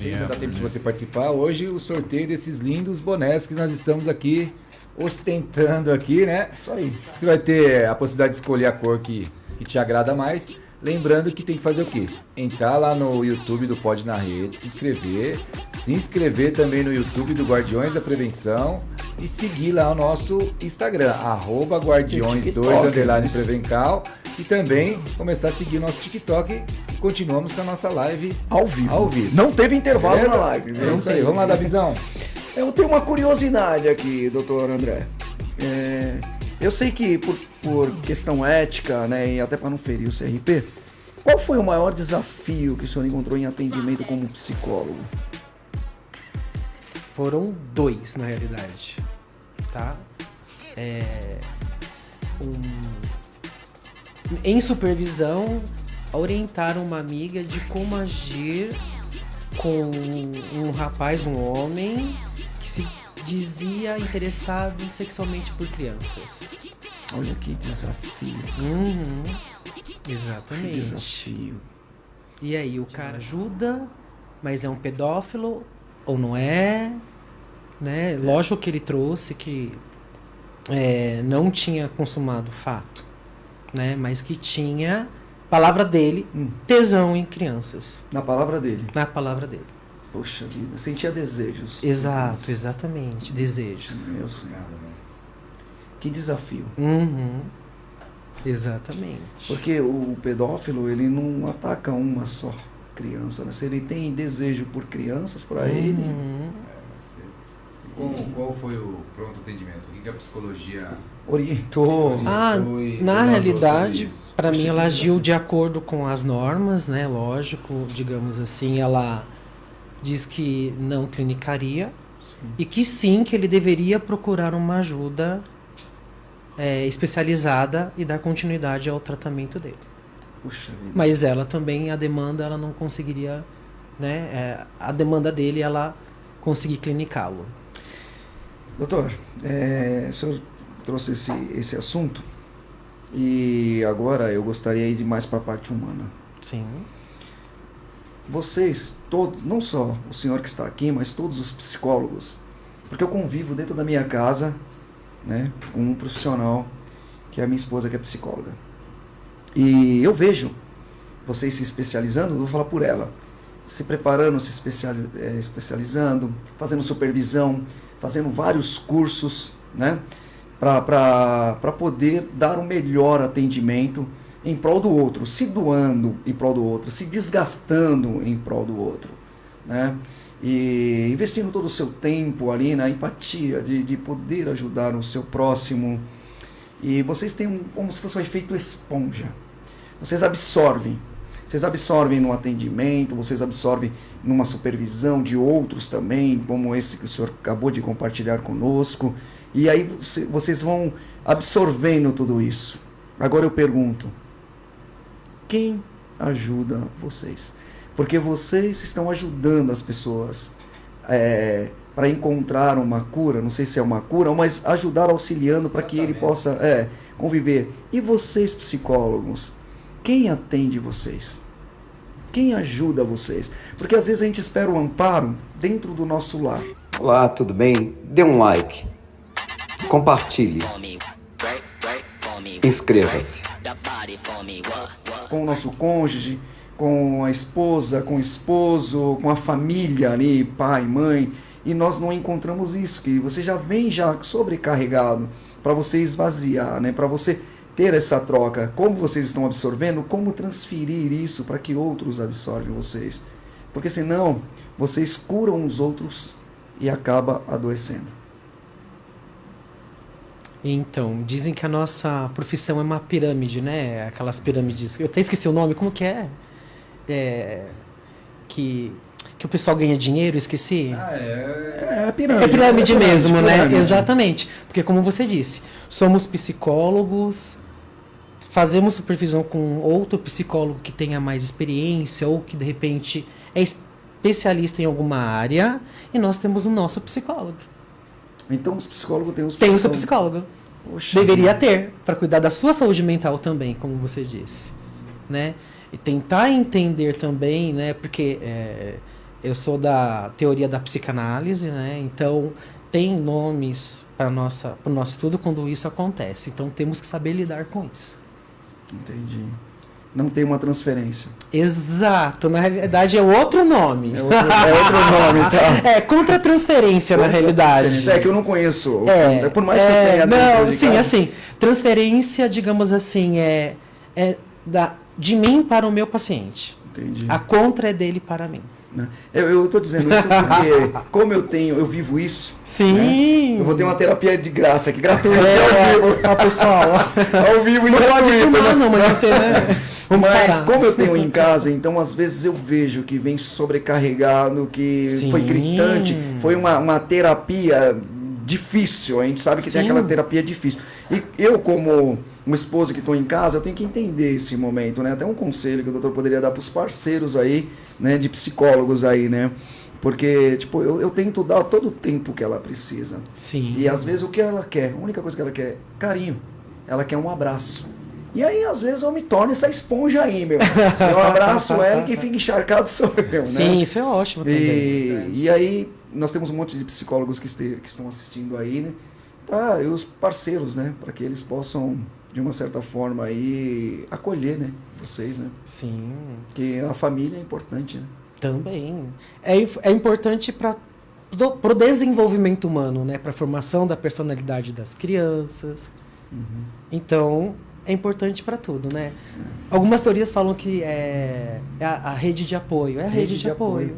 Não dá tempo de você participar. Hoje o sorteio desses lindos bonés que nós estamos aqui ostentando aqui, né? Isso aí. Você vai ter a possibilidade de escolher a cor que te agrada mais. Lembrando que tem que fazer o quê? Entrar lá no YouTube do Pod na Rede, se inscrever também no YouTube do Guardiões da Prevenção e seguir lá o nosso Instagram, @guardiões2_prevencal, e também começar a seguir o nosso TikTok e continuamos com a nossa live Ao vivo. Não teve intervalo na live. É isso aí, vamos lá, Davizão. Eu tenho uma curiosidade aqui, doutor André. Eu sei que por questão ética, né, e até para não ferir o CRP, qual foi o maior desafio que o senhor encontrou em atendimento como psicólogo? Foram 2, na realidade, tá? Em supervisão, orientar uma amiga de como agir com um rapaz, um homem, que se dizia interessado sexualmente por crianças. Olha que desafio. Exatamente. Que desafio. E aí o cara ajuda, mas é um pedófilo ou não é, né? Lógico que ele trouxe que não tinha consumado fato, né? Mas que tinha, palavra dele, tesão em crianças. Na palavra dele. Na palavra dele. Poxa vida, sentia desejos. Exato, exatamente, desejos. Meu Senhor. Que desafio. Exatamente. Porque o pedófilo, ele não ataca uma só criança, né? Se ele tem desejo por crianças, para ele... Qual foi o pronto atendimento? O que a psicologia orientou? Na realidade, para mim, ela agiu de acordo com as normas, né? Lógico, digamos assim, ela diz que não clinicaria. Sim. E que sim, que ele deveria procurar uma ajuda especializada e dar continuidade ao tratamento dele. Puxa vida. Mas ela também, a demanda, ela não conseguiria, né? A demanda dele, ela conseguir clinicá-lo. Doutor, o senhor trouxe esse assunto e agora eu gostaria de ir mais para a parte humana. Sim. Vocês todos, não só o senhor que está aqui, mas todos os psicólogos, porque eu convivo dentro da minha casa, né, com um profissional que é a minha esposa, que é psicóloga. E eu vejo vocês se especializando, vou falar por ela, se preparando, se especializando, fazendo supervisão, fazendo vários cursos, né, para poder dar o melhor atendimento em prol do outro, se doando em prol do outro, se desgastando em prol do outro, né? E investindo todo o seu tempo ali na empatia, de poder ajudar o seu próximo. E vocês têm como se fosse um efeito esponja. Vocês absorvem no atendimento, vocês absorvem numa supervisão de outros também, como esse que o senhor acabou de compartilhar conosco. E aí vocês vão absorvendo tudo isso. Agora eu pergunto, quem ajuda vocês? Porque vocês estão ajudando as pessoas para encontrar uma cura, não sei se é uma cura, mas ajudar auxiliando para que ele possa conviver. E vocês, psicólogos, quem atende vocês? Quem ajuda vocês? Porque às vezes a gente espera o amparo dentro do nosso lar. Olá, tudo bem? Dê um like, compartilhe, inscreva-se. Com o nosso cônjuge, com a esposa, com o esposo, com a família ali, pai, mãe, e nós não encontramos isso, que você já vem sobrecarregado para você esvaziar, né? Para você ter essa troca, como vocês estão absorvendo, como transferir isso para que outros absorvem vocês, porque senão vocês curam os outros e acaba adoecendo. Então, dizem que a nossa profissão é uma pirâmide, né? Aquelas pirâmides, eu até esqueci o nome, como que é? Que o pessoal ganha dinheiro, esqueci. É a pirâmide. É pirâmide mesmo, pirâmide. né? Exatamente. Porque como você disse, somos psicólogos, fazemos supervisão com outro psicólogo que tenha mais experiência ou que de repente é especialista em alguma área, e nós temos o nosso psicólogo. Então os psicólogos têm os Tem o seu psicólogo. Poxa, deveria ter, para cuidar da sua saúde mental também, como você disse, né? E tentar entender também, né? Porque eu sou da teoria da psicanálise, né? Então, tem nomes para o nosso estudo quando isso acontece. Então, temos que saber lidar com isso. Entendi. Não tem uma transferência. Exato. Na realidade, é outro nome. É outro nome, tá? É contra-transferência, na realidade. É que eu não conheço. Por mais que eu tenha... Não, sim, assim, transferência, digamos assim, de mim para o meu paciente. Entendi. A contra é dele para mim. Eu tô dizendo isso porque, como eu vivo isso, sim, né? Eu vou ter uma terapia de graça aqui, gratuita, pessoal, ao vivo e não pode gratuito, filmar, né? não, mas você, né? Mas como eu tenho em casa, então às vezes eu vejo que vem sobrecarregado, que Sim. foi gritante, foi uma terapia difícil, a gente sabe que Sim. tem aquela terapia difícil. E eu, como um esposo que estou em casa, eu tenho que entender esse momento, né? Até um conselho que o doutor poderia dar para os parceiros aí, né? De psicólogos aí, né? Porque, tipo, eu tento dar todo o tempo que ela precisa. Sim. E às vezes o que ela quer, a única coisa que ela quer é carinho. Ela quer um abraço. E aí, às vezes, eu me torno essa esponja aí, meu. Eu abraço ela e quem fica encharcado sou eu, né? Sim, isso é ótimo também. E aí, nós temos um monte de psicólogos que estão assistindo aí, né? E os parceiros, né? Para que eles possam, de uma certa forma, aí, acolher, né? Vocês, né? Sim. Porque a família é importante, né? Também. É importante para o desenvolvimento humano, né? Para a formação da personalidade das crianças. Uhum. Então, é importante para tudo, né? Algumas teorias falam que é a rede de apoio. É a rede de apoio.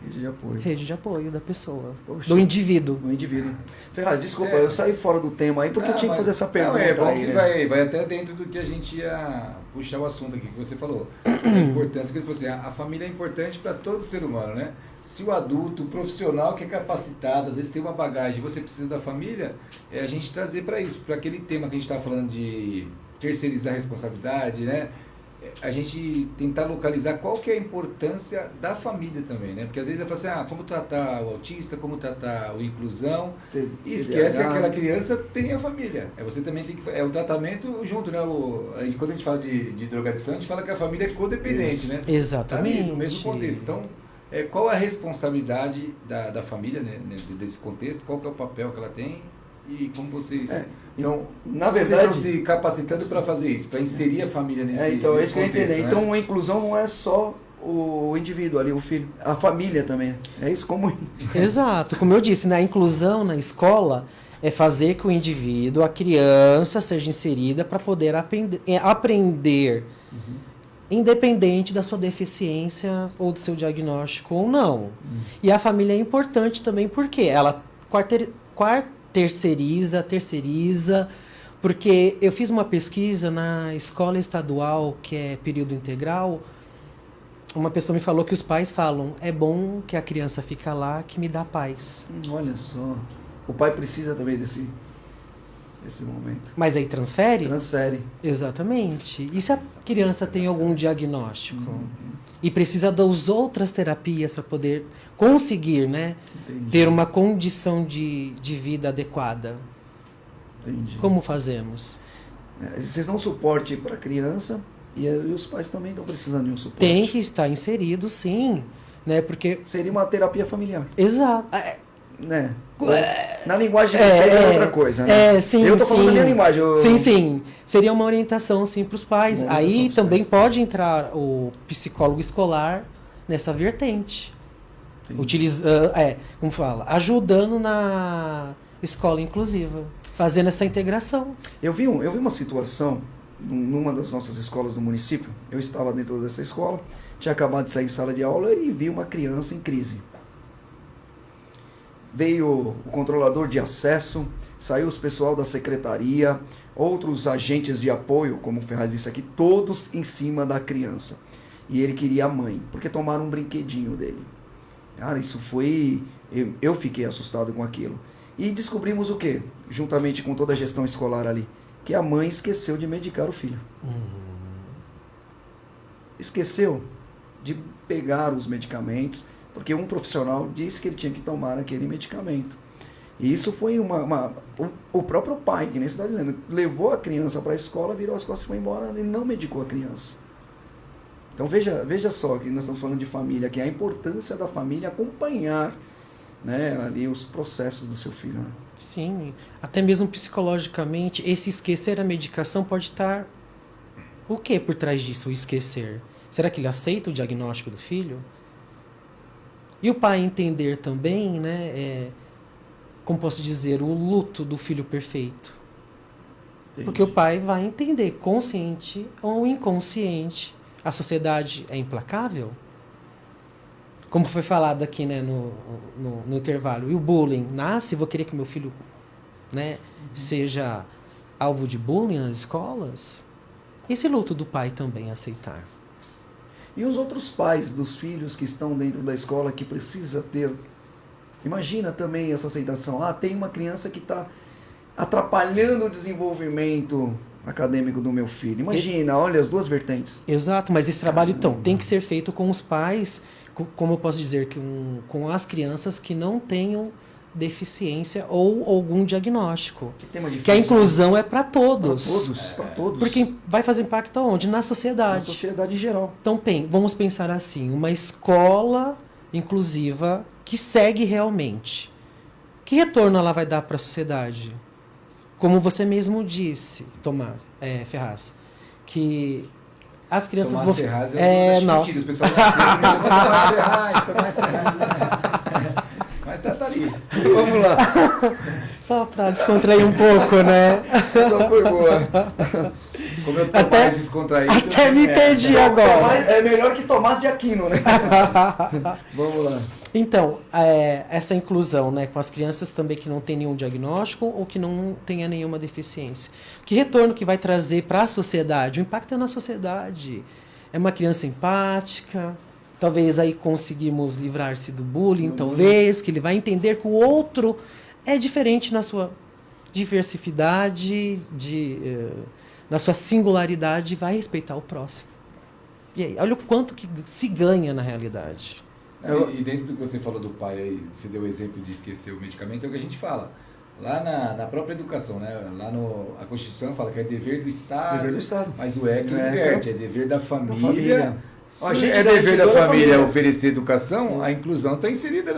Rede de apoio. Rede de apoio da pessoa. Poxa. Do indivíduo. Do indivíduo. Ferraz, desculpa, eu saí fora do tema aí porque eu tinha que fazer essa pergunta. É bom aí, que né? vai até dentro do que a gente ia puxar o assunto aqui que você falou. A importância que ele falou assim, a família é importante para todo ser humano, né? Se o adulto, o profissional que é capacitado, às vezes tem uma bagagem, você precisa da família, é a gente trazer para isso, para aquele tema que a gente estava falando de terceirizar a responsabilidade, né? A gente tentar localizar qual que é a importância da família também, né? Porque às vezes eu falo assim, como tratar o autista, como tratar o inclusão, e esquece que aquela criança tem a família. Você também tem que... É o tratamento junto, né? Quando a gente fala de drogadição, a gente fala que a família é codependente, Isso. né? Exatamente. Tá ali no mesmo contexto. Então, qual é a responsabilidade da família, né? Desse contexto? Qual que é o papel que ela tem? E como vocês... Então, na vocês verdade, estão se capacitando para fazer isso, para inserir a família nesse então, nesse isso que eu contexto, entendi. né? Então, a inclusão não é só o indivíduo ali, o filho, a família também. É isso como... Exato. Como eu disse, né? A inclusão na escola é fazer que o indivíduo, a criança, seja inserida para poder aprender independente da sua deficiência ou do seu diagnóstico ou não. E a família é importante também porque ela terceiriza, porque eu fiz uma pesquisa na escola estadual, que é período integral, uma pessoa me falou que os pais falam, é bom que a criança fica lá, que me dá paz. Olha só, o pai precisa também desse momento. Mas aí transfere? Transfere. Exatamente. E se a criança tem algum diagnóstico? E precisa das outras terapias para poder conseguir, né? Entendi. Ter uma condição de vida adequada. Entendi. Como fazemos? Vocês dão suporte para a criança e os pais também estão precisando de um suporte. Tem que estar inserido, sim. Né? Porque... Seria uma terapia familiar. Exato. Né? Na linguagem de vocês é outra coisa, né? Sim, eu tô falando da minha linguagem. Sim. Seria uma orientação, sim, para os pais. Aí também pode entrar o psicólogo escolar nessa vertente. Como fala? Ajudando na escola inclusiva. Fazendo essa integração. Eu vi uma situação numa das nossas escolas do município. Eu estava dentro dessa escola, tinha acabado de sair em sala de aula e vi uma criança em crise. Veio o controlador de acesso, saiu os pessoal da secretaria, outros agentes de apoio, como o Ferraz disse aqui, todos em cima da criança. E ele queria a mãe, porque tomaram um brinquedinho dele. Cara, isso foi... Eu fiquei assustado com aquilo. E descobrimos o quê? Juntamente com toda a gestão escolar ali, que a mãe esqueceu de medicar o filho. Esqueceu de pegar os medicamentos, porque um profissional disse que ele tinha que tomar aquele medicamento. E isso foi o próprio pai, que nem você está dizendo, levou a criança para a escola, virou as costas e foi embora, ele não medicou a criança. Então veja só que nós estamos falando de família, que é a importância da família acompanhar, né, ali os processos do seu filho. Né? Sim, até mesmo psicologicamente, esse esquecer a medicação pode estar... O que por trás disso, o esquecer? Será que ele aceita o diagnóstico do filho? E o pai entender também, né, como posso dizer, o luto do filho perfeito. Entendi. Porque o pai vai entender, consciente ou inconsciente. A sociedade é implacável? Como foi falado aqui, né, no intervalo. E o bullying nasce, vou querer que meu filho, né, seja alvo de bullying nas escolas? Esse luto do pai também aceitar. E os outros pais dos filhos que estão dentro da escola que precisa ter... Imagina também essa aceitação. Tem uma criança que está atrapalhando o desenvolvimento acadêmico do meu filho. Imagina, olha as duas vertentes. Exato, mas esse trabalho, então, tem que ser feito com os pais, como eu posso dizer, com as crianças que não tenham deficiência ou algum diagnóstico. Que tema difícil. Que a inclusão é para todos. Para todos. Porque vai fazer impacto aonde? Na Na sociedade. sociedade em geral. Então, vamos pensar assim, uma escola inclusiva que segue realmente. Que retorno ela vai dar para a sociedade? Como você mesmo disse, Ferraz, que as crianças Tomás vão... Ferraz nossa. os pessoal Tomás Ferraz. Mas tá ali. Vamos lá. Só para descontrair um pouco, né? Essa foi boa. Como eu tô mais descontraído. Até me perdi agora. É melhor que Tomás de Aquino, né? Vamos lá. Então, essa inclusão, né, com as crianças também que não têm nenhum diagnóstico ou que não tenha nenhuma deficiência. Que retorno que vai trazer para a sociedade? O impacto é na sociedade. É uma criança empática, talvez aí conseguimos livrar-se do bullying, talvez, que ele vai entender que o outro é diferente na sua diversidade, na sua singularidade, e vai respeitar o próximo. E aí, olha o quanto que se ganha na realidade. E dentro do que você falou do pai aí, você deu o exemplo de esquecer o medicamento, é o que a gente fala. Lá na própria educação, né? Lá a Constituição fala que é dever do Estado. Dever do Estado. Mas o ECA inverte, é dever da família. Se A gente é dever da família família oferecer educação, a inclusão está inserida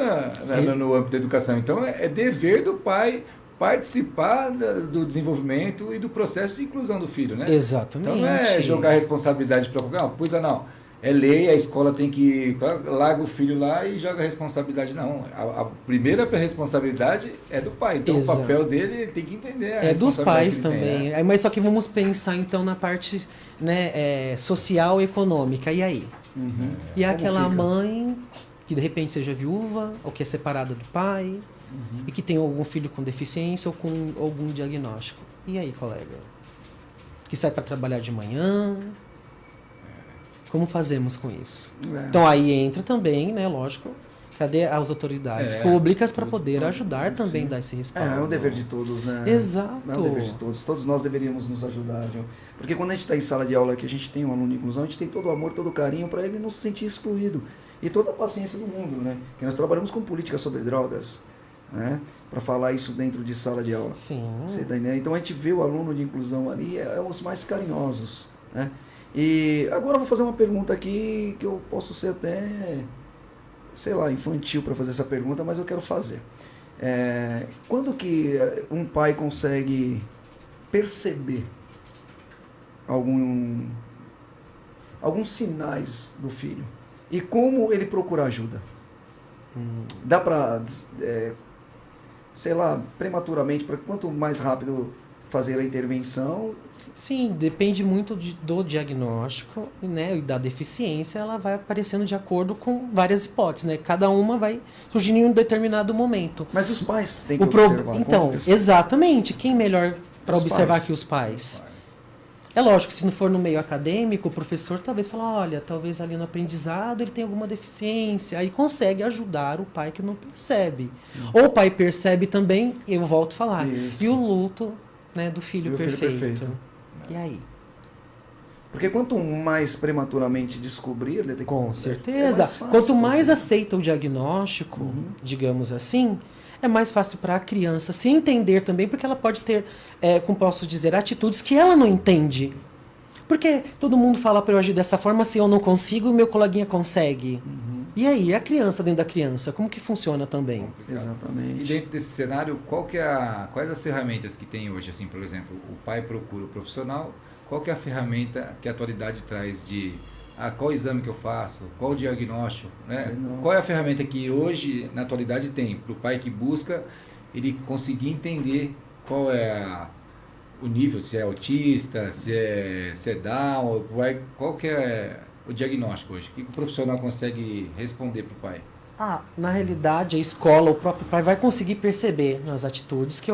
no âmbito da educação. Então é dever do pai participar do desenvolvimento e do processo de inclusão do filho, né? Exatamente. Então não é jogar a responsabilidade para qualquer um. Não. É lei, a escola tem que... Larga o filho lá e joga a responsabilidade. Não, a primeira responsabilidade é do pai. Então Exato. o papel dele, ele tem que entender a É dos responsabilidade pais que ele também. tem, né? Mas só que vamos pensar então na parte, né, social e econômica. E aí? E Como aquela fica? mãe que de repente seja viúva ou que é separada do pai e que tem algum filho com deficiência ou com algum diagnóstico. E aí, colega? Que sai para trabalhar de manhã... Como fazemos com isso? Então aí entra também, né, lógico, cadê as autoridades públicas para poder ajudar também a dar esse respaldo? É o dever de todos, né? Exato. É o dever de todos. Todos nós deveríamos nos ajudar, viu? Porque quando a gente está em sala de aula aqui, a gente tem um aluno de inclusão, a gente tem todo o amor, todo o carinho para ele não se sentir excluído. E toda a paciência do mundo, né? Porque nós trabalhamos com política sobre drogas, né? Para falar isso dentro de sala de aula. Sim. Você tá entendendo? Então a gente vê o aluno de inclusão ali, é os mais carinhosos, né? E agora eu vou fazer uma pergunta aqui que eu posso ser até, sei lá, infantil para fazer essa pergunta, mas eu quero fazer. Quando que um pai consegue perceber alguns sinais do filho? E como ele procura ajuda? Dá para, sei lá, prematuramente, para quanto mais rápido fazer a intervenção... Sim, depende muito do diagnóstico, né, e da deficiência, ela vai aparecendo de acordo com várias hipóteses, né? Cada uma vai surgindo em um determinado momento. Mas os pais têm que observar. Então, exatamente, quem melhor para Os observar pais. que os pais? É lógico, se não for no meio acadêmico, o professor talvez fale, olha, talvez ali no aprendizado ele tem alguma deficiência, aí consegue ajudar o pai que não percebe. Ou o pai percebe também, eu volto a falar, Isso. e o luto, né, do filho perfeito. E aí? Porque quanto mais prematuramente descobrir, detectar, Com certeza. é mais fácil Quanto mais você- aceita o diagnóstico, digamos assim, é mais fácil para a criança se entender também, porque ela pode ter, como posso dizer, atitudes que ela não entende. Porque todo mundo fala para eu agir dessa forma, se eu não consigo, o meu coleguinha consegue. E aí, a criança dentro da criança, como que funciona também? Exatamente. E dentro desse cenário, quais as ferramentas que tem hoje? Assim, por exemplo, o pai procura o profissional, qual que é a ferramenta que a atualidade traz de qual exame que eu faço, qual o diagnóstico, né? Qual é a ferramenta que hoje, na atualidade, tem para o pai que busca ele conseguir entender qual é o nível, se é autista, se é Down, qual que é o diagnóstico hoje? O que o profissional consegue responder para o pai? Na realidade, a escola, o próprio pai vai conseguir perceber nas atitudes que,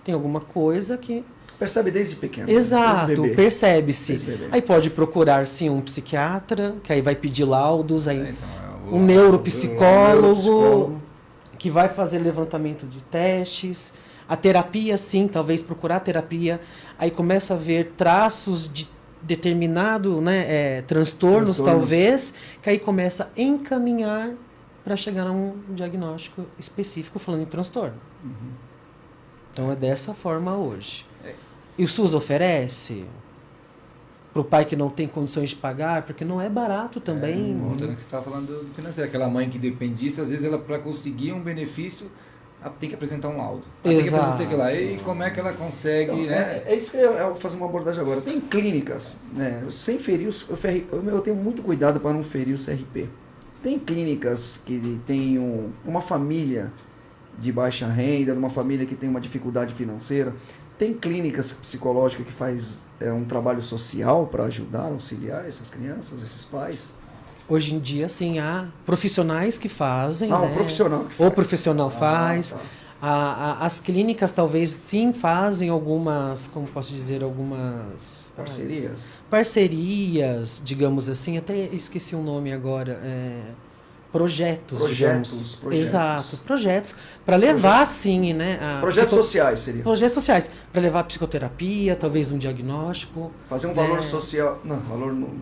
tem alguma coisa que... Percebe desde pequeno. Exato, desde bebê. percebe-se. Desde bebê. Aí pode procurar, sim, um psiquiatra, que aí vai pedir laudos, aí Então, um neuropsicólogo, neuropsicólogo, que vai fazer levantamento de testes. A terapia, sim, talvez procurar terapia. Aí começa a ver traços de determinado, né, transtornos, talvez, que aí começa a encaminhar para chegar a um diagnóstico específico falando em transtorno. Então é dessa forma hoje. E o SUS oferece para o pai que não tem condições de pagar, porque não é barato também. Voltando que você estava falando do financeiro, aquela mãe que depende disso, às vezes ela, para conseguir um benefício, ela tem que apresentar um laudo. Ela tem que apresentar aquilo lá. E como é que ela consegue, Então, né? É isso que eu vou fazer uma abordagem agora. Tem clínicas, né? Sem ferir eu tenho muito cuidado para não ferir o CRP. Tem clínicas que tem uma família de baixa renda, uma família que tem uma dificuldade financeira. Tem clínicas psicológicas que faz um trabalho social para ajudar, auxiliar essas crianças, esses pais. Hoje em dia, sim, há profissionais que fazem. Um né? profissional que faz. O profissional faz. Tá. As clínicas talvez sim fazem algumas, como posso dizer, algumas parcerias, digamos assim, até esqueci o nome agora, projetos. Exato, projetos para levar sim, né? Projetos sociais seria. Projetos sociais para levar psicoterapia, talvez um diagnóstico. Fazer um valor social. Não,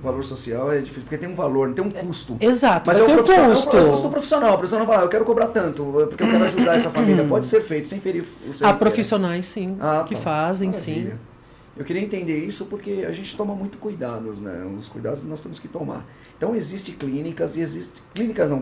valor social é difícil, porque tem um valor, tem um custo. Exato, mas tem um custo. É um custo profissional. O profissional fala, eu quero cobrar tanto, porque eu quero ajudar essa família. Pode ser feito sem ferir o CRP. Há profissionais, sim, que fazem, Maravilha. sim. Eu queria entender isso porque a gente toma muito cuidados, né? Os cuidados nós temos que tomar. Então existem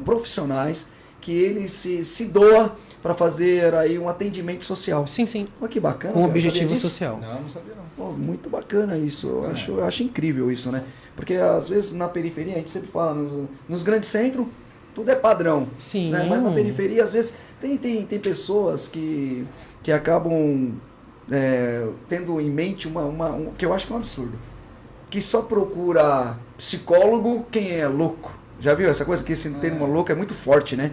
profissionais que eles se doa para fazer aí um atendimento social. Sim, sim. Olha que bacana. Com objetivo social. Não sabia não. Pô, muito bacana isso. Eu acho incrível isso, né? Porque às vezes na periferia, a gente sempre fala, nos grandes centros, tudo é padrão. Sim. Né? Mas na periferia, às vezes, tem pessoas que acabam tendo em mente um que eu acho que é um absurdo. Que só procura psicólogo quem é louco. Já viu essa coisa? Que esse termo louco é muito forte, né?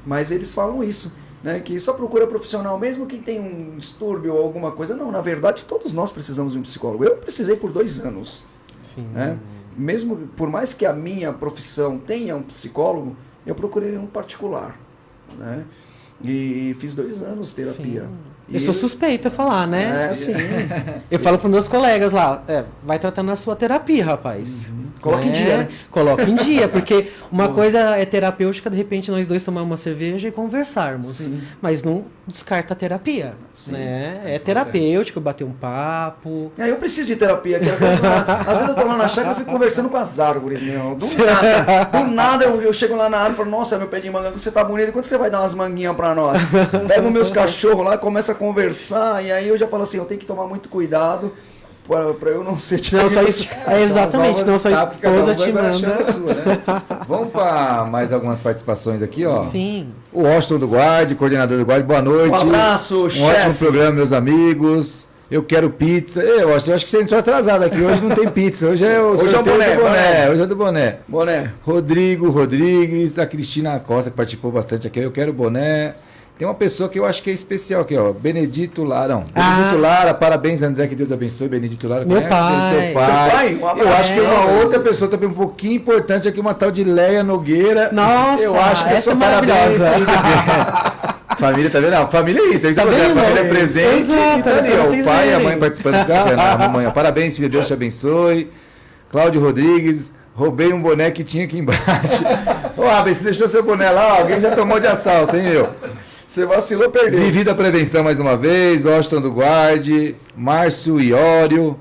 Mas eles falam isso, né? Que só procura profissional mesmo quem tem um distúrbio ou alguma coisa. Não, na verdade, todos nós precisamos de um psicólogo. Eu precisei por 2 anos. Sim. Né? Mesmo, por mais que a minha profissão tenha um psicólogo, eu procurei um particular, né? E fiz 2 anos de terapia. Sim. Eu sou suspeito a falar, né? Sim. Eu falo para meus colegas lá, vai tratando a sua terapia, rapaz. Coloca em dia, né? Coloca em dia, porque uma coisa é terapêutica, de repente nós dois tomar uma cerveja e conversarmos. Sim. Mas não descarta a terapia, né? É terapêutico, bater um papo. Eu preciso de terapia, que às vezes eu tô lá na chácara e fico conversando com as árvores, meu. Do nada eu chego lá na árvore e falo, nossa, meu pé de manga, você tá bonito, quando você vai dar umas manguinhas pra nós? Pego meus cachorros lá, começa a conversar, e aí eu já falo assim, eu tenho que tomar muito cuidado para eu não ser exatamente, não só a esposa te manda. Né? Vamos para mais algumas participações aqui, ó. Sim. O Washington do Guard, coordenador do Guard, boa noite. Um abraço, chefe. Ótimo programa, meus amigos. Eu quero pizza. Eu acho que você entrou atrasado aqui. Hoje não tem pizza. Hoje é o boné. Hoje é do boné. Rodrigo Rodrigues, a Cristina Costa, que participou bastante aqui. Eu quero boné. Tem uma pessoa que eu acho que é especial aqui, ó. Benedito Lara. Benedito Lara, parabéns, André, que Deus abençoe. Benedito Lara. Meu pai. Seu pai? Eu acho que tem uma outra pessoa também um pouquinho importante aqui, uma tal de Leia Nogueira. Nossa, eu acho que essa é maravilhosa. Família, tá vendo? Família é isso. Tá vendo? A família é presente. Exato, E tá ali, ó, o pai e a mãe verem. participando do carro. A mamãe, ó, parabéns, filha, Deus te abençoe. Cláudio Rodrigues. Roubei um boné que tinha aqui embaixo. Ô, Abel, você deixou seu boné lá, ó, alguém já tomou de assalto, hein, eu? Você vacilou, perdeu. Vivi da Prevenção mais uma vez, Washington do Guard, Márcio Iório,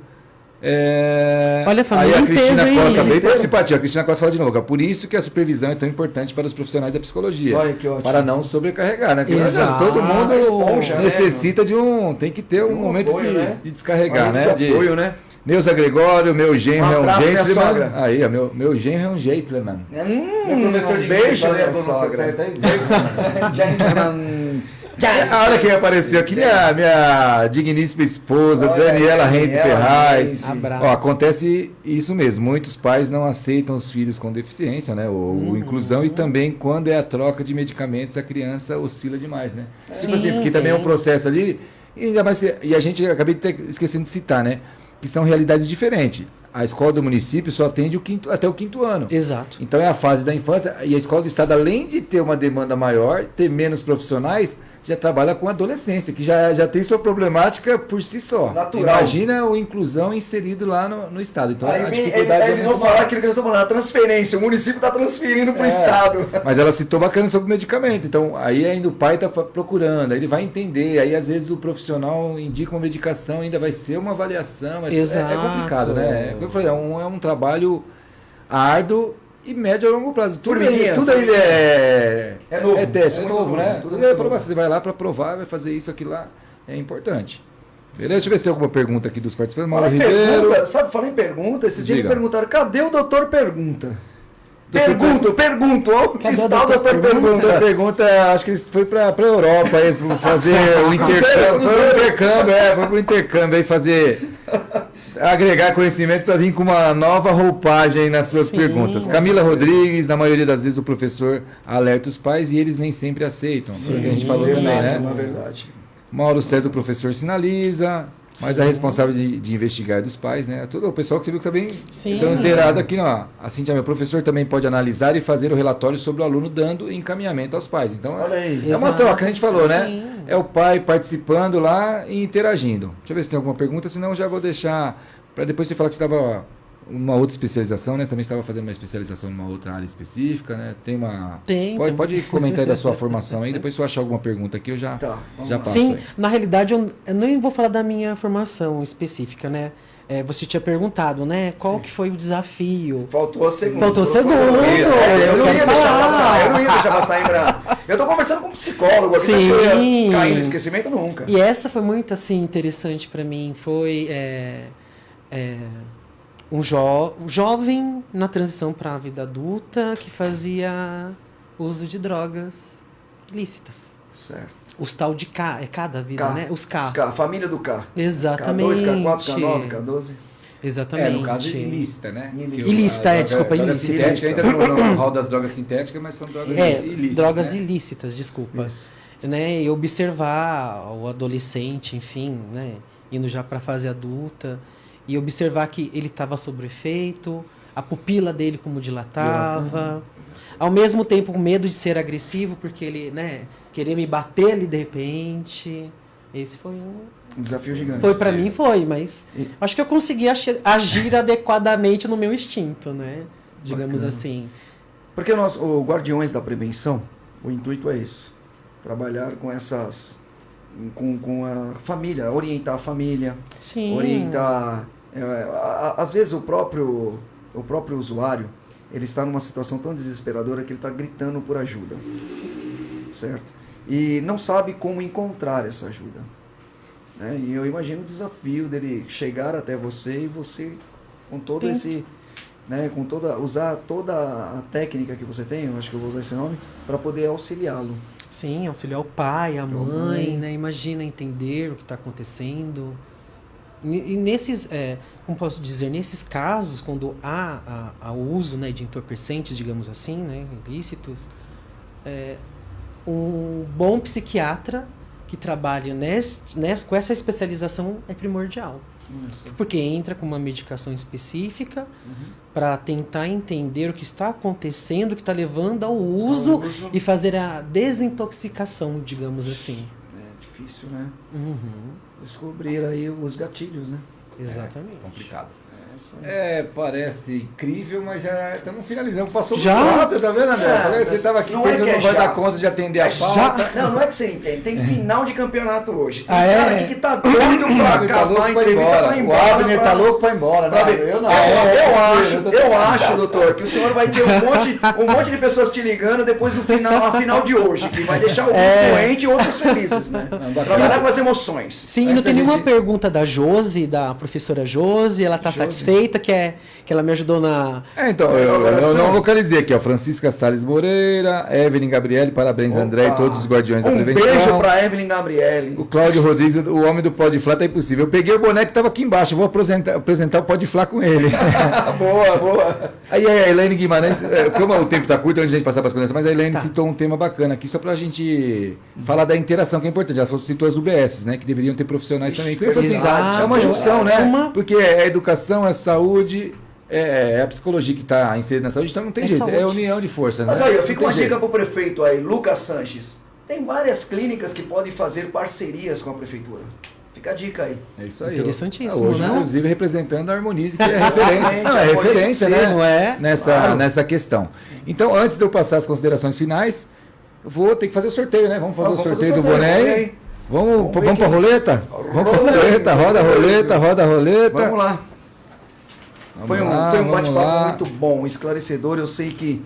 Olha, aí a família Cristina inteira aí, Costa, bem inteira. participativa. A Cristina Costa fala de novo. É por isso que a supervisão é tão importante para os profissionais da psicologia. Olha que ótimo. Para não sobrecarregar, né? Porque Exato. todo mundo Esponja, né, necessita de um. Tem que ter um momento apoio, né? de descarregar, Uma né? rede de apoio, né? Neuza Gregório, meu genro Um é um abraço, minha gentleman. sogra. Aí, ó, meu genro é um gentleman. Um beijo, minha sogra. Gentleman. Olha quem apareceu aqui, minha digníssima esposa, Olha, Daniela Renzi Daniela Ferraz. Renzi. Abraço. Ó, acontece isso mesmo, muitos pais não aceitam os filhos com deficiência, né? Ou inclusão, e também quando é a troca de medicamentos, a criança oscila demais, né? Tipo assim, porque também é um processo ali, e ainda mais que, e a gente acabei esquecendo de citar, né? Que são realidades diferentes. A escola do município só atende até o 5º ano. Exato. Então é a fase da infância, e a escola do estado, além de ter uma demanda maior, ter menos profissionais, já trabalha com adolescência, que já tem sua problemática por si só. Natural. Imagina o inclusão inserido lá no estado. Então Aí a vem, dificuldade eles é vão muito falar maior. aquilo que eles estão falando, a transferência. O município está transferindo para o estado. Mas ela citou bacana sobre o medicamento. Então, aí ainda o pai está procurando, aí ele vai entender. Aí, às vezes, o profissional indica uma medicação, ainda vai ser uma avaliação. Exato. É complicado, né? Como eu falei, é um trabalho árduo e médio a longo prazo. Tudo ainda é novo. É teste, É é muito novo, novo, né? tudo Tudo é é novo. provar. Você vai lá para provar, vai fazer isso, aquilo lá. É importante. Beleza? Deixa eu ver se tem alguma pergunta aqui dos participantes. Mauro Fala em Ribeiro. pergunta, sabe, falar em pergunta, esses dias me Diga. perguntaram, cadê o doutor Pergunta? Doutor Pergunto, onde Cadê o está o doutor doutor Pergunta? Pergunta, acho que ele foi para a Europa aí, para fazer o intercâmbio. Foi pro intercâmbio, foi pro intercâmbio aí fazer. Agregar conhecimento para vir com uma nova roupagem aí nas suas Sim, perguntas. com Camila Rodrigues, na maioria das vezes o professor alerta os pais e eles nem sempre aceitam. Foi o que a gente falou também, né? Na verdade. Mauro César, o professor, sinaliza, mas a responsável de investigar é dos pais, né? Todo o pessoal que você viu que também Sim. dando inteirado aqui, ó. Assim, meu professor também pode analisar e fazer o relatório sobre o aluno, dando encaminhamento aos pais. Então, Olha aí. é uma Exato. troca, a gente falou, né? Sim. É o pai participando lá e interagindo. Deixa eu ver se tem alguma pergunta, senão eu já vou deixar para depois você falar que você estava uma outra especialização, né? Também estava fazendo uma especialização numa outra área específica, né? Tem uma. Tem. Pode comentar aí da sua formação aí, depois se eu achar alguma pergunta aqui, eu já, Tá, vamos já lá. passo Sim, aí. na realidade eu nem vou falar da minha formação específica, né? Você tinha perguntado, né? Qual que foi o desafio? Faltou a segunda. Faltou a Você falou. segunda. Isso, eu não quero ia deixar falar. passar, eu não ia deixar passar, Imran. Eu tô conversando com um psicólogo aqui, você acha que eu Sim. ia cair no esquecimento nunca. E essa foi muito assim interessante para mim. Foi um jovem na transição para a vida adulta que fazia uso de drogas ilícitas. Certo. Os tal de K, é K da vida, K. né? Os K. Os K, família do K. Exatamente. K2, K4, K9, K12. Exatamente. No caso, ilícita, né? Ilícita, desculpa, droga ilícita. sintética entra no rol das drogas sintéticas, mas são drogas ilícitas. Drogas né? ilícitas, desculpa. Isso. Né? E observar o adolescente, enfim, né? Indo já para a fase adulta. E observar que ele estava sob efeito, a pupila dele como dilatava. Ao mesmo tempo, com medo de ser agressivo, porque ele, né? Queria me bater ali de repente. Esse foi Um desafio gigante. Foi para mim, foi, mas acho que eu consegui agir adequadamente no meu instinto, né? Digamos Bacana. assim. Porque nós, o Guardiões da Prevenção, o intuito é esse. Trabalhar com essas... Com a família, orientar a família, Sim. orientar... às vezes o próprio usuário, ele está numa situação tão desesperadora que ele está gritando por ajuda. Certo? E não sabe como encontrar essa ajuda. Né? E eu imagino o desafio dele chegar até você e você, com todo esse... Né, usar toda a técnica que você tem, eu acho que eu vou usar esse nome, para poder auxiliá-lo. Sim, auxiliar o pai, a mãe, né? Imagina entender o que está acontecendo. E nesses, como posso dizer, nesses casos, quando há o uso, né, de entorpecentes, digamos assim, né, ilícitos, um bom psiquiatra que trabalha com essa especialização é primordial. Porque entra com uma medicação específica para tentar entender o que está acontecendo, o que está levando ao uso e fazer a desintoxicação, digamos assim. É difícil, né? Uhum. Descobrir aí os gatilhos, né? Exatamente. Complicado. Parece incrível, mas já estamos finalizando. Passou Já? muito rápido, tá vendo, André? Falei, você estava aqui não é pensando que que é não vai já. dar conta de atender a pauta. Não é que você entende. Tem final de campeonato hoje. Tem Ah, é? cara aqui que tá doido pra O Abner tá acabar louco a pra ir entrevista embora. pra ir O embora. Abner tá louco pra ir embora, Pra né? ver. Eu não. Eu acho, doutor, que o senhor vai ter um monte de pessoas te ligando depois do final de hoje, que vai deixar alguns doentes e outros felizes, né? Trabalhar com as emoções. Sim, Antes não tem da nenhuma gente- pergunta da Josi, da professora Josi. Ela tá satisfeita, que ela me ajudou na... Então, eu não localizei aqui, ó. Francisca Salles Moreira, Evelyn Gabriele, parabéns, André e todos os guardiões da prevenção. Beijo pra Evelyn Gabriele. O Cláudio Rodrigues, o homem do Pode Flá, tá impossível. Eu peguei o boneco que tava aqui embaixo, eu vou apresentar o Pode Flá com ele. Boa. Aí a Elaine Guimarães, como o tempo tá curto, antes de a gente passar para as conversas, mas a Elaine citou um tema bacana aqui, só pra gente falar da interação, que é importante. Ela citou as UBSs, né, que deveriam ter profissionais também. Eu falei assim, Exato. é uma junção, né? Uma- Porque é educação, é saúde, é a psicologia que está inserida na saúde, então não tem jeito, saúde. é união de forças. Mas né? aí, Não fica tem uma jeito. dica pro prefeito aí, Lucas Sanches. Tem várias clínicas que podem fazer parcerias com a prefeitura. Fica a dica aí. É isso aí. Interessantíssimo, Hoje, né? inclusive, representando a Harmonize, que é referência. Não, é Apoio referência, sim, né? não é? Nessa questão. Então, antes de eu passar as considerações finais, eu vou ter que fazer o sorteio, né? Vamos fazer o sorteio do boné aí. Vamos ver pra quem- roleta? Vamos pra roleta, roda a roleta, roda a roleta. Vamos lá. Foi um vamos bate-papo lá. muito bom, esclarecedor. Eu sei que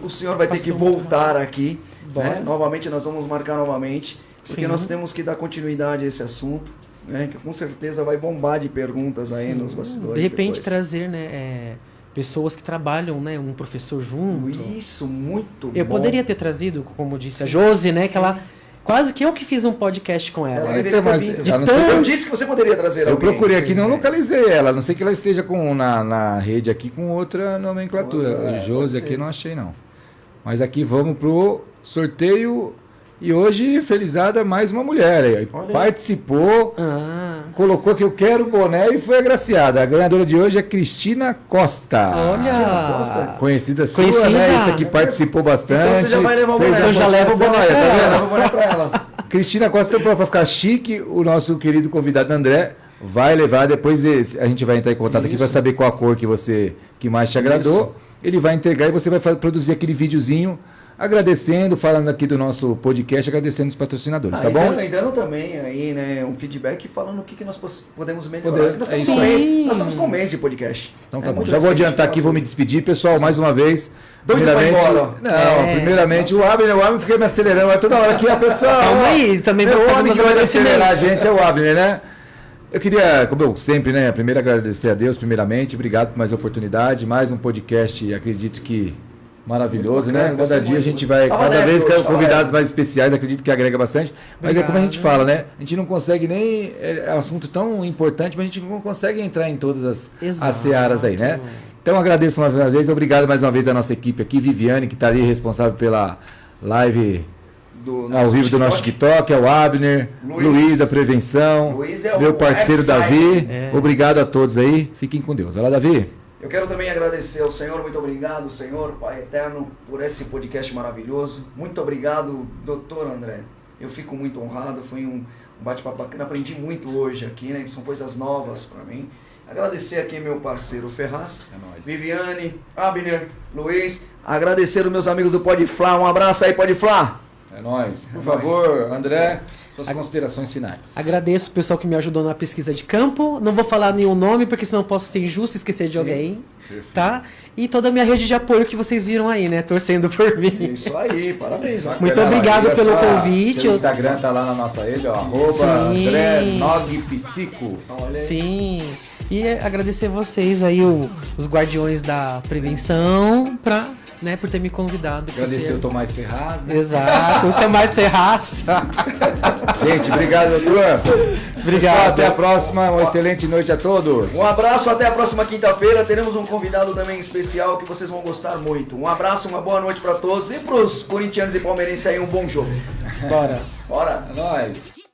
o senhor vai ter que Passou. voltar aqui. Bora. Né? Novamente, nós vamos marcar novamente. Porque Sim. nós temos que dar continuidade a esse assunto. Né? Que com certeza vai bombar de perguntas aí nos bastidores. De repente depois. trazer, né, pessoas que trabalham, né, um professor junto. Isso, muito Eu bom. poderia ter trazido, como disse a Sim, Josi, né, que sim. ela quase que eu que fiz um podcast com ela. Ela né? deveria ter mas- vindo. a não De ser que Eu disse que você poderia trazer Eu alguém. procurei aqui, não Pois é. localizei ela, a não sei que ela esteja na rede aqui com outra nomenclatura. Outra, Josi pode aqui ser. não achei não. Mas aqui vamos pro sorteio e hoje, felizada, mais uma mulher aí. Olha aí. Participou, Ah, colocou que eu quero o boné e foi agraciada. A ganhadora de hoje é Cristina Costa. Cristina olha. Costa. Conhecida sua, Conhecida. né? Esse aqui participou bastante. Então você já vai levar o Fez boné. a Eu já levo o boné participação, pra tá ela. vendo? Vou mandar pra ela. Cristina Costa, para ficar chique, o nosso querido convidado André vai levar, depois a gente vai entrar em contato aqui para Isso. saber qual a cor que mais te agradou. Ele vai entregar e você vai produzir aquele videozinho agradecendo, falando aqui do nosso podcast, agradecendo os patrocinadores, tá bom? E dando também aí, né, um feedback falando o que nós podemos melhorar. Poder- Que nós, é estamos isso com aí. mês, nós estamos com um mês de podcast. Então tá É bom. muito Já vou recente, adiantar aqui, vou me despedir, pessoal, mais uma vez. Doido pra ir Primeiramente, embora. não, primeiramente o Abner fica me acelerando, mas toda hora aqui a pessoa. Calma aí, também meu vou fazer homem meus que vai acelerar a agradecimentos. gente é o Abner, né? Eu queria, como eu sempre, né, primeiro agradecer a Deus, primeiramente, obrigado por mais oportunidade, mais um podcast, acredito que maravilhoso, Muito bacana, né? Cada gostei dia a muito. gente vai, Tava cada leve vez hoje, com tava convidados leve. mais especiais, acredito que agrega bastante, mas é como a gente Obrigado. fala, né? A gente não consegue nem, é um assunto tão importante, mas a gente não consegue entrar em todas as Exato. searas aí, né? Então agradeço mais uma vez, obrigado mais uma vez à nossa equipe aqui, Viviane, que está ali responsável pela live ao vivo do nosso TikTok, é o Abner, Luiz da Prevenção, Luiz é o meu parceiro website. Davi, É. obrigado a todos aí, fiquem com Deus. Vai lá, Davi. Eu quero também agradecer ao Senhor, muito obrigado, Senhor, Pai Eterno, por esse podcast maravilhoso. Muito obrigado, doutor André. Eu fico muito honrado, foi um bate-papo bacana, aprendi muito hoje aqui, né? Que são coisas novas para mim. Agradecer aqui meu parceiro Ferraz, É nóis. Viviane, Abner, Luiz. Agradecer os meus amigos do Pode Flá. Um abraço aí, Pode Flá. É nóis. Por É favor, André, suas considerações finais. Agradeço o pessoal que me ajudou na pesquisa de campo. Não vou falar nenhum nome, porque senão eu posso ser injusto e esquecer de Sim. alguém. Perfeito. Tá? E toda a minha rede de apoio que vocês viram aí, né? Torcendo por mim. Isso aí, parabéns. ó. Muito obrigado pelo convite. Seu Instagram tá lá na nossa rede, ó, Sim. André Nogpsico. Olha aí. Sim. E agradecer vocês aí, os guardiões da prevenção, por ter me convidado. por Agradecer ter- o Tomás Ferraz, né? Exato, os Tomás Ferraz. Gente, obrigado, doutor. Obrigado. Pessoal, até a próxima. Uma excelente noite a todos. Um abraço, até a próxima quinta-feira. Teremos um convidado também especial que vocês vão gostar muito. Um abraço, uma boa noite para todos e para os corintianos e palmeirenses aí um bom jogo. Bora. Bora! É nóis.